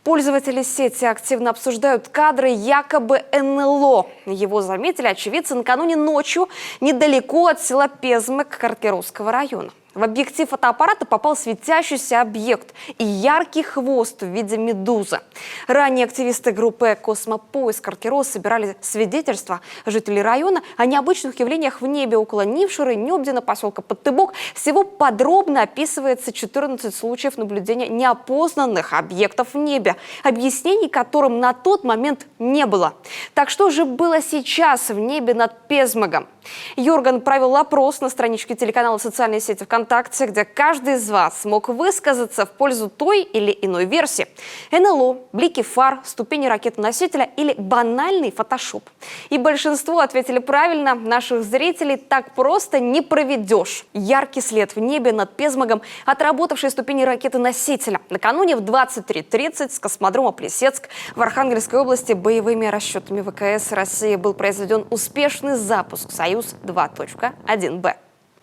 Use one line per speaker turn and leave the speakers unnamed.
Пользователи сети активно обсуждают кадры якобы НЛО. Его заметили очевидцы накануне ночью недалеко от села Пезмык Каркеровского района. В объектив фотоаппарата попал светящийся объект и яркий хвост в виде медузы. Ранее активисты группы «Космопоиск» Каркерос собирали свидетельства жителей района о необычных явлениях в небе около Нившира, Нёбдина, поселка Подтыбок. Всего подробно описывается 14 случаев наблюдения неопознанных объектов в небе, объяснений которым на тот момент не было. Так что же было сейчас в небе над Пезмыгом? Йорган провел опрос на страничке телеканала социальной сети ВКонтакте, где каждый из вас смог высказаться в пользу той или иной версии. НЛО, блики фар, ступени ракеты-носителя или банальный фотошоп. И большинство ответили правильно. Наших зрителей так просто не проведешь. Яркий след в небе над Пезмыгом, отработавшие ступени ракеты-носителя. Накануне в 23:30 с космодрома Плесецк в Архангельской области боевыми расчетами ВКС России был произведен успешный запуск «Союз-2.1Б».